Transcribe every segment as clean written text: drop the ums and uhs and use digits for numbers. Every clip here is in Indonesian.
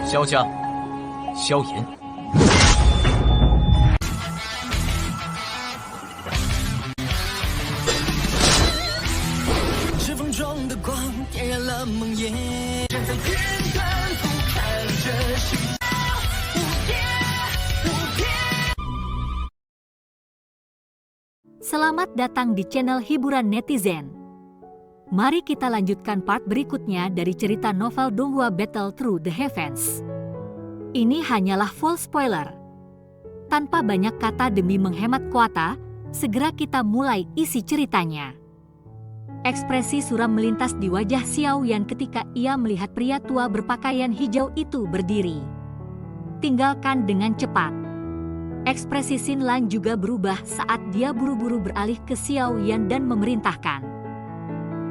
萧家，萧炎。指缝中的光点燃了梦魇，站在天端俯瞰着世界无边无边。 Selamat datang di channel hiburan netizen. Mari kita lanjutkan part berikutnya dari cerita novel Donghua Battle Through the Heavens. Ini hanyalah full spoiler. Tanpa banyak kata demi menghemat kuota, segera kita mulai isi ceritanya. Ekspresi suram melintas di wajah Xiao Yan ketika ia melihat pria tua berpakaian hijau itu berdiri. Tinggalkan dengan cepat. Ekspresi Xin Lan juga berubah saat dia buru-buru beralih ke Xiao Yan dan memerintahkan.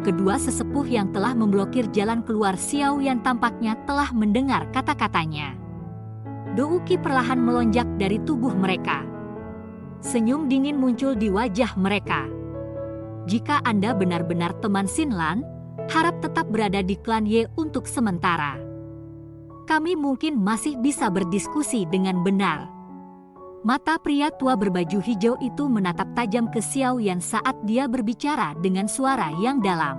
Kedua sesepuh yang telah memblokir jalan keluar Xiao Yan tampaknya telah mendengar kata-katanya. Douki perlahan melonjak dari tubuh mereka. Senyum dingin muncul di wajah mereka. Jika Anda benar-benar teman Xin Lan, harap tetap berada di klan Ye untuk sementara. Kami mungkin masih bisa berdiskusi dengan benar. Mata pria tua berbaju hijau itu menatap tajam ke Xiao Yan saat dia berbicara dengan suara yang dalam.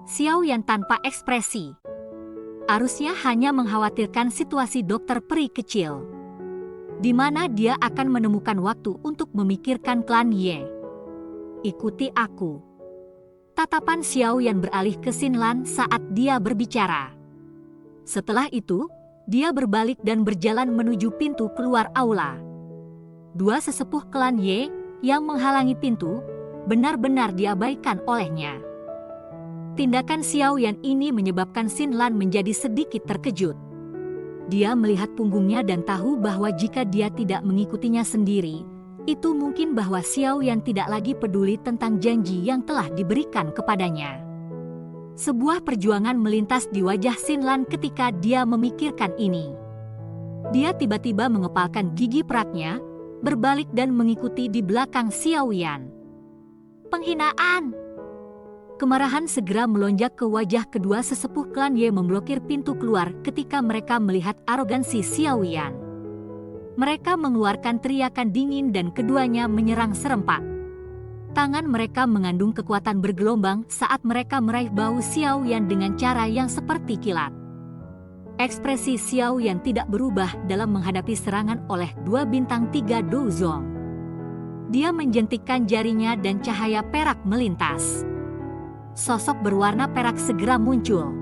Xiao Yan tanpa ekspresi. Harusnya hanya mengkhawatirkan situasi dokter peri kecil. Di mana dia akan menemukan waktu untuk memikirkan klan Ye. Ikuti aku. Tatapan Xiao Yan beralih ke Xin Lan saat dia berbicara. Setelah itu, dia berbalik dan berjalan menuju pintu keluar aula. Dua sesepuh klan Ye yang menghalangi pintu benar-benar diabaikan olehnya. Tindakan Xiao Yan ini menyebabkan Xin Lan menjadi sedikit terkejut. Dia melihat punggungnya dan tahu bahwa jika dia tidak mengikutinya sendiri, itu mungkin bahwa Xiao Yan tidak lagi peduli tentang janji yang telah diberikan kepadanya. Sebuah perjuangan melintas di wajah Xin Lan ketika dia memikirkan ini. Dia tiba-tiba mengepalkan gigi peraknya, berbalik dan mengikuti di belakang Xiao Yan. Penghinaan! Kemarahan segera melonjak ke wajah kedua sesepuh klan Ye memblokir pintu keluar ketika mereka melihat arogansi Xiao Yan. Mereka mengeluarkan teriakan dingin dan keduanya menyerang serempak. Tangan mereka mengandung kekuatan bergelombang saat mereka meraih bahu Xiao Yan dengan cara yang seperti kilat. Ekspresi Xiao Yan tidak berubah dalam menghadapi serangan oleh dua bintang 3 Douzong. Dia menjentikkan jarinya dan cahaya perak melintas. Sosok berwarna perak segera muncul.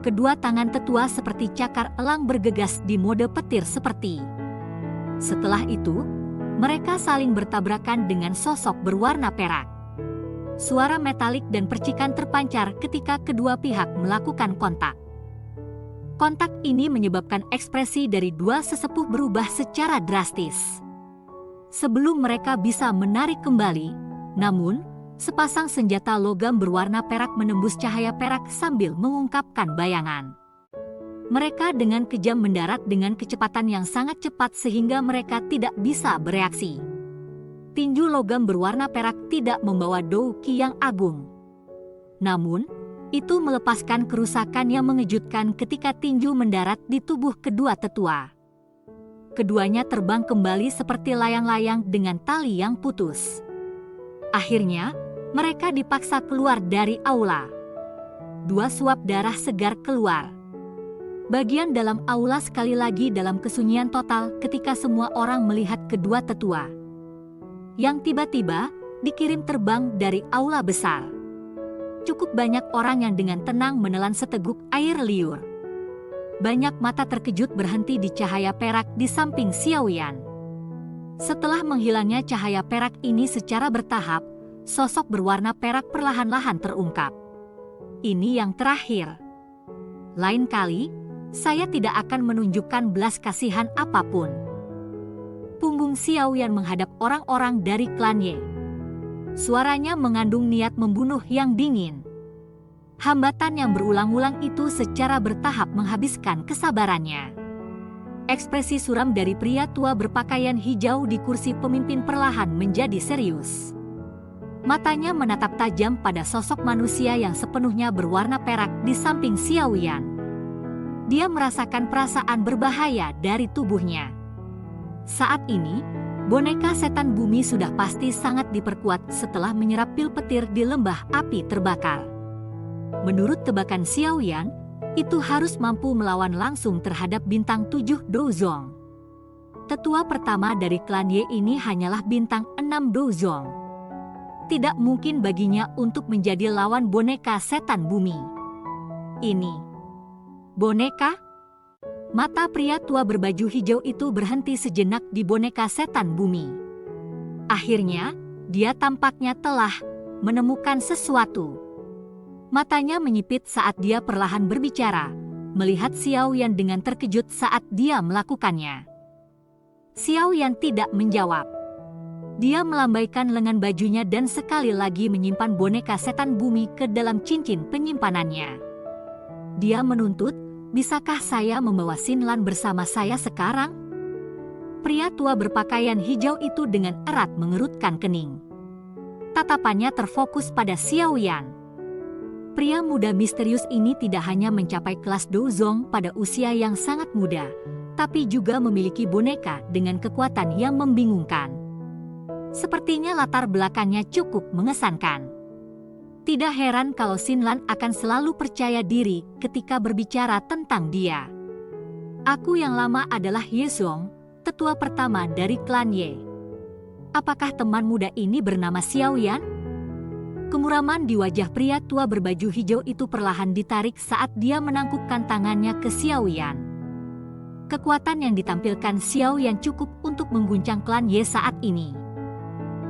Kedua tangan tetua seperti cakar elang bergegas di mode petir seperti. Setelah itu, mereka saling bertabrakan dengan sosok berwarna perak. Suara metalik dan percikan terpancar ketika kedua pihak melakukan kontak. Kontak ini menyebabkan ekspresi dari dua sesepuh berubah secara drastis. Sebelum mereka bisa menarik kembali, namun, sepasang senjata logam berwarna perak menembus cahaya perak sambil mengungkapkan bayangan. Mereka dengan kejam mendarat dengan kecepatan yang sangat cepat sehingga mereka tidak bisa bereaksi. Tinju logam berwarna perak tidak membawa douki yang agung. Namun, itu melepaskan kerusakan yang mengejutkan ketika tinju mendarat di tubuh kedua tetua. Keduanya terbang kembali seperti layang-layang dengan tali yang putus. Akhirnya, mereka dipaksa keluar dari aula. Dua suap darah segar keluar. Bagian dalam aula sekali lagi dalam kesunyian total ketika semua orang melihat kedua tetua. Yang tiba-tiba dikirim terbang dari aula besar. Cukup banyak orang yang dengan tenang menelan seteguk air liur. Banyak mata terkejut berhenti di cahaya perak di samping Xiao Yan. Setelah menghilangnya cahaya perak ini secara bertahap, sosok berwarna perak perlahan-lahan terungkap. Ini yang terakhir. Lain kali, saya tidak akan menunjukkan belas kasihan apapun. Punggung Xiao Yan menghadap orang-orang dari klan Ye. Suaranya mengandung niat membunuh yang dingin. Hambatan yang berulang-ulang itu secara bertahap menghabiskan kesabarannya. Ekspresi suram dari pria tua berpakaian hijau di kursi pemimpin perlahan menjadi serius. Matanya menatap tajam pada sosok manusia yang sepenuhnya berwarna perak di samping Xiao Yan. dia merasakan perasaan berbahaya dari tubuhnya. Saat ini, boneka setan bumi sudah pasti sangat diperkuat setelah menyerap pil petir di lembah api terbakar. Menurut tebakan Xiaoyan, itu harus mampu melawan langsung terhadap bintang 7 Douzong. Tetua pertama dari klan Ye ini hanyalah bintang 6 Douzong. Tidak mungkin baginya untuk menjadi lawan boneka setan bumi. Ini boneka? Mata pria tua berbaju hijau itu berhenti sejenak di boneka setan bumi. Akhirnya, dia tampaknya telah menemukan sesuatu. Matanya menyipit saat dia perlahan berbicara, melihat Xiaoyan dengan terkejut saat dia melakukannya. Xiaoyan tidak menjawab. Dia melambaikan lengan bajunya dan sekali lagi menyimpan boneka setan bumi ke dalam cincin penyimpanannya. Dia menuntut, "Bisakah saya membawa Xinlan bersama saya sekarang?" Pria tua berpakaian hijau itu dengan erat mengerutkan kening. Tatapannya terfokus pada Xiaoyan. Pria muda misterius ini tidak hanya mencapai kelas Douzong pada usia yang sangat muda, tapi juga memiliki boneka dengan kekuatan yang membingungkan. Sepertinya latar belakangnya cukup mengesankan. Tidak heran kalau Xinlan akan selalu percaya diri ketika berbicara tentang dia. "Aku yang lama adalah Yezong, tetua pertama dari klan Ye. Apakah teman muda ini bernama Xiaoyan?" Kemuraman di wajah pria tua berbaju hijau itu perlahan ditarik saat dia menangkupkan tangannya ke Xiaoyan. Kekuatan yang ditampilkan Xiaoyan cukup untuk mengguncang klan Ye saat ini.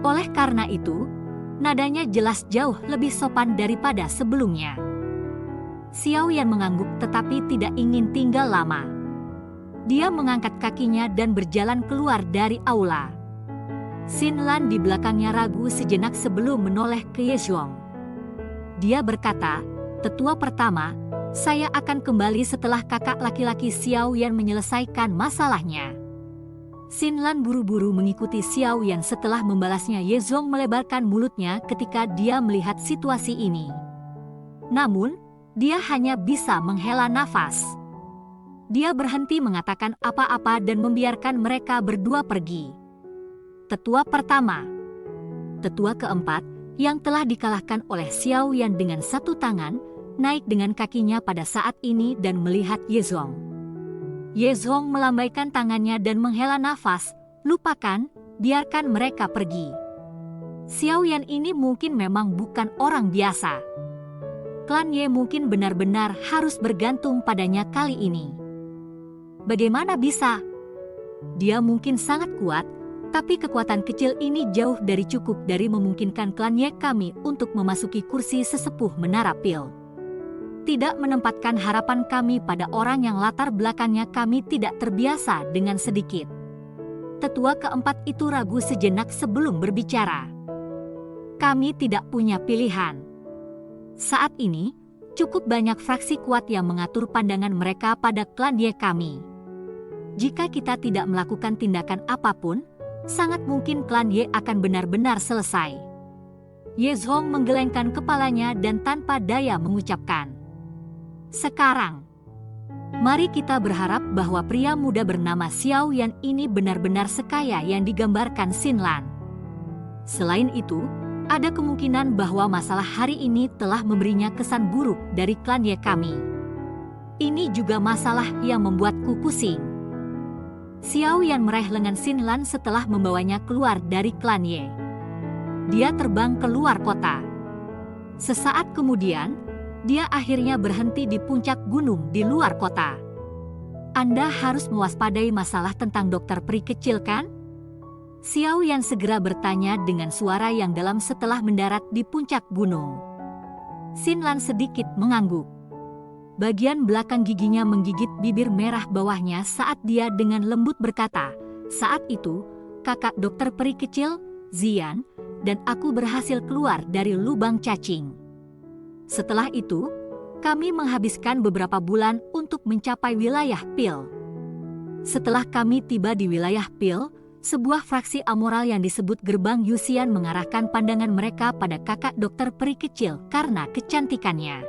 Oleh karena itu, nadanya jelas jauh lebih sopan daripada sebelumnya. Xiaoyan mengangguk tetapi tidak ingin tinggal lama. Dia mengangkat kakinya dan berjalan keluar dari aula. Xinlan di belakangnya ragu sejenak sebelum menoleh ke Yezong. Dia berkata, "Tetua pertama, saya akan kembali setelah kakak laki-laki Xiaoyan menyelesaikan masalahnya." Xinlan buru-buru mengikuti Xiaoyan setelah membalasnya. Yezong melebarkan mulutnya ketika dia melihat situasi ini. Namun, dia hanya bisa menghela nafas. Dia berhenti mengatakan apa-apa dan membiarkan mereka berdua pergi. Tetua pertama. Tetua keempat, yang telah dikalahkan oleh Xiaoyan dengan satu tangan, naik dengan kakinya pada saat ini dan melihat Yezong. Yezong melambaikan tangannya dan menghela nafas, "Lupakan, biarkan mereka pergi." Xiaoyan ini mungkin memang bukan orang biasa. Klan Ye mungkin benar-benar harus bergantung padanya kali ini. Bagaimana bisa? Dia mungkin sangat kuat, tapi kekuatan kecil ini jauh dari cukup dari memungkinkan klan Ye kami untuk memasuki kursi sesepuh menara pil. Tidak menempatkan harapan kami pada orang yang latar belakangnya kami tidak terbiasa dengan sedikit. Tetua keempat itu ragu sejenak sebelum berbicara. "Kami tidak punya pilihan. Saat ini, cukup banyak fraksi kuat yang mengatur pandangan mereka pada klan Ye kami. Jika kita tidak melakukan tindakan apapun, sangat mungkin klan Ye akan benar-benar selesai." Yezong menggelengkan kepalanya dan tanpa daya mengucapkan, "Sekarang, mari kita berharap bahwa pria muda bernama Xiaoyan ini benar-benar sekaya yang digambarkan Xinlan. Selain itu, ada kemungkinan bahwa masalah hari ini telah memberinya kesan buruk dari klan Ye kami. Ini juga masalah yang membuatku pusing." Xiaoyan meraih lengan Xinlan setelah membawanya keluar dari klan Ye. Dia terbang keluar kota. Sesaat kemudian, dia akhirnya berhenti di puncak gunung di luar kota. "Anda harus mewaspadai masalah tentang dokter peri kecil, kan?" Xiaoyan segera bertanya dengan suara yang dalam setelah mendarat di puncak gunung. Xinlan sedikit mengangguk. Bagian belakang giginya menggigit bibir merah bawahnya saat dia dengan lembut berkata, "Saat itu, kakak dokter peri kecil, Zian, dan aku berhasil keluar dari lubang cacing. Setelah itu, kami menghabiskan beberapa bulan untuk mencapai wilayah Pil. Setelah kami tiba di wilayah Pil, sebuah fraksi amoral yang disebut Gerbang Yuxian mengarahkan pandangan mereka pada kakak dokter peri kecil karena kecantikannya.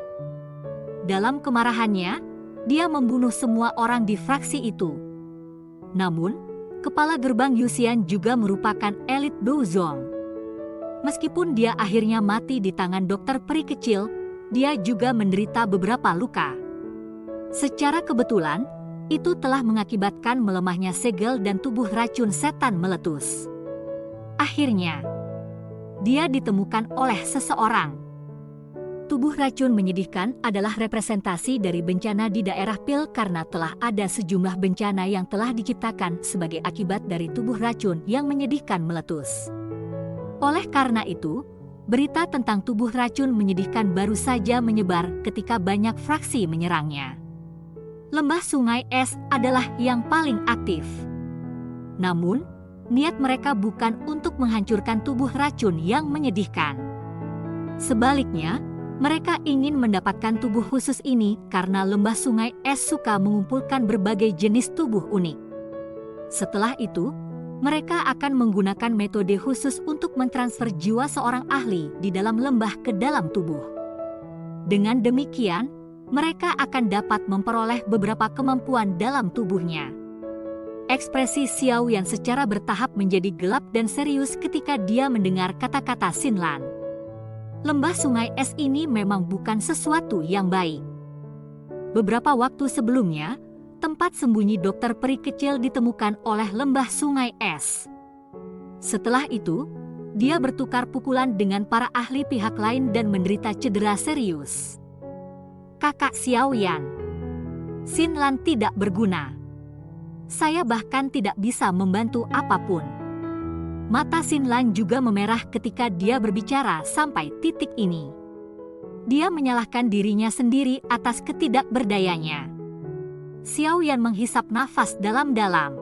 Dalam kemarahannya, dia membunuh semua orang di fraksi itu. Namun, kepala gerbang Yuxian juga merupakan elit Douzong. Meskipun dia akhirnya mati di tangan dokter peri kecil, dia juga menderita beberapa luka. Secara kebetulan, itu telah mengakibatkan melemahnya segel dan tubuh racun setan meletus. Akhirnya, dia ditemukan oleh seseorang. Tubuh racun menyedihkan adalah representasi dari bencana di daerah Pil karena telah ada sejumlah bencana yang telah diciptakan sebagai akibat dari tubuh racun yang menyedihkan meletus. Oleh karena itu, berita tentang tubuh racun menyedihkan baru saja menyebar ketika banyak fraksi menyerangnya. Lembah Sungai Es adalah yang paling aktif. Namun, niat mereka bukan untuk menghancurkan tubuh racun yang menyedihkan. Sebaliknya, mereka ingin mendapatkan tubuh khusus ini karena lembah Sungai Es suka mengumpulkan berbagai jenis tubuh unik. Setelah itu, mereka akan menggunakan metode khusus untuk mentransfer jiwa seorang ahli di dalam lembah ke dalam tubuh. Dengan demikian, mereka akan dapat memperoleh beberapa kemampuan dalam tubuhnya. Ekspresi Xiao Yan secara bertahap menjadi gelap dan serius ketika dia mendengar kata-kata Xin Lan. Lembah Sungai Es ini memang bukan sesuatu yang baik. Beberapa waktu sebelumnya, tempat sembunyi dokter peri kecil ditemukan oleh lembah Sungai Es. Setelah itu, dia bertukar pukulan dengan para ahli pihak lain dan menderita cedera serius. Kakak Xiao Yan, Xin Lan tidak berguna. Saya bahkan tidak bisa membantu apapun. Mata Xin Lan juga memerah ketika dia berbicara sampai titik ini. Dia menyalahkan dirinya sendiri atas ketidakberdayanya. Xiao Yan menghisap nafas dalam-dalam.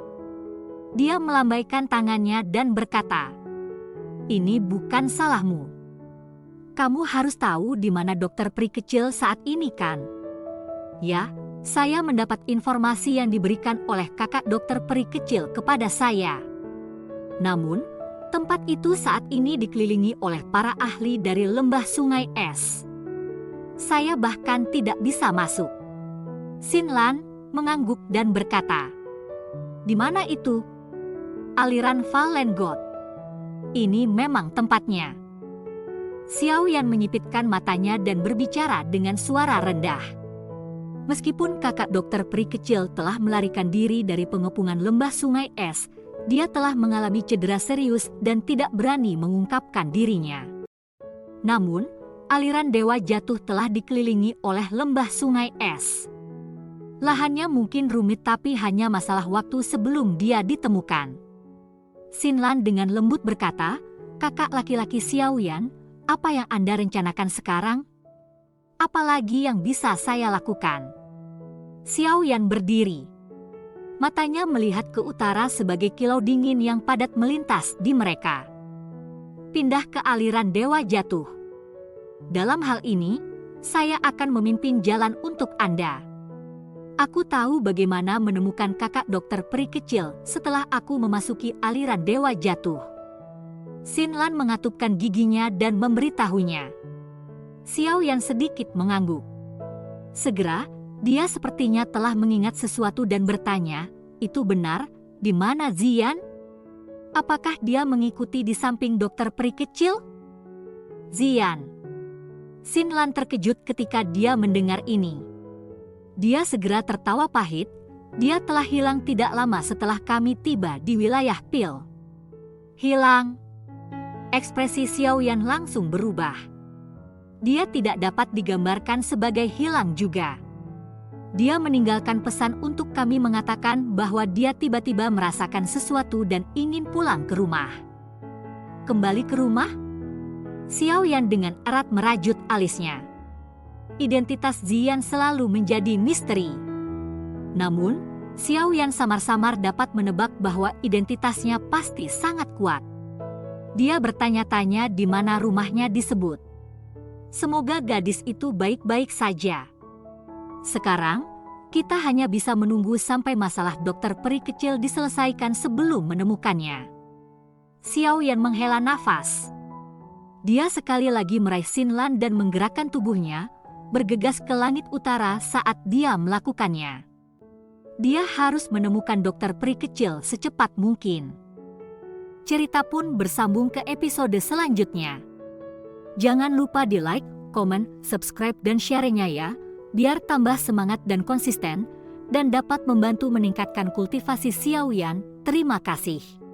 Dia melambaikan tangannya dan berkata, "Ini bukan salahmu. Kamu harus tahu di mana dokter peri kecil saat ini kan?" "Ya, saya mendapat informasi yang diberikan oleh kakak dokter peri kecil kepada saya. Namun, tempat itu saat ini dikelilingi oleh para ahli dari lembah Sungai Es. Saya bahkan tidak bisa masuk." Xin Lan mengangguk dan berkata, "Di mana itu?" "Aliran Fallen God. Ini memang tempatnya." Xiao Yan menyipitkan matanya dan berbicara dengan suara rendah. Meskipun kakak dokter peri kecil telah melarikan diri dari pengepungan lembah Sungai Es, dia telah mengalami cedera serius dan tidak berani mengungkapkan dirinya. Namun, aliran Dewa Jatuh telah dikelilingi oleh lembah Sungai Es. Lahannya mungkin rumit tapi hanya masalah waktu sebelum dia ditemukan. Xin Lan dengan lembut berkata, "Kakak laki-laki Xiao Yan, apa yang Anda rencanakan sekarang? Apalagi yang bisa saya lakukan?" Xiao Yan berdiri. Matanya melihat ke utara sebagai kilau dingin yang padat melintas di mereka. "Pindah ke aliran Dewa Jatuh. Dalam hal ini, saya akan memimpin jalan untuk Anda. Aku tahu bagaimana menemukan kakak dokter peri kecil setelah aku memasuki aliran Dewa Jatuh." Xin Lan mengatupkan giginya dan memberitahunya. Xiao Yan sedikit mengangguk. Segera, dia sepertinya telah mengingat sesuatu dan bertanya, "Itu benar, di mana Ziyan? Apakah dia mengikuti di samping dokter peri kecil?" "Ziyan." Xin Lan terkejut ketika dia mendengar ini. Dia segera tertawa pahit. "Dia telah hilang tidak lama setelah kami tiba di wilayah Pil." "Hilang?" Ekspresi Xiao Yan langsung berubah. Dia tidak dapat digambarkan sebagai hilang juga. Dia meninggalkan pesan untuk kami mengatakan bahwa dia tiba-tiba merasakan sesuatu dan ingin pulang ke rumah. "Kembali ke rumah?" Xiao Yan dengan erat merajut alisnya. Identitas Ziyan selalu menjadi misteri. Namun, Xiao Yan samar-samar dapat menebak bahwa identitasnya pasti sangat kuat. Dia bertanya-tanya di mana rumahnya disebut. Semoga gadis itu baik-baik saja. Sekarang, kita hanya bisa menunggu sampai masalah dokter peri kecil diselesaikan sebelum menemukannya. Xiao Yan menghela nafas. Dia sekali lagi meraih Xin Lan dan menggerakkan tubuhnya, bergegas ke langit utara saat dia melakukannya. Dia harus menemukan dokter peri kecil secepat mungkin. Cerita pun bersambung ke episode selanjutnya. Jangan lupa di like, komen, subscribe, dan share-nya ya, biar tambah semangat dan konsisten, dan dapat membantu meningkatkan kultivasi Xiaoyan. Terima kasih.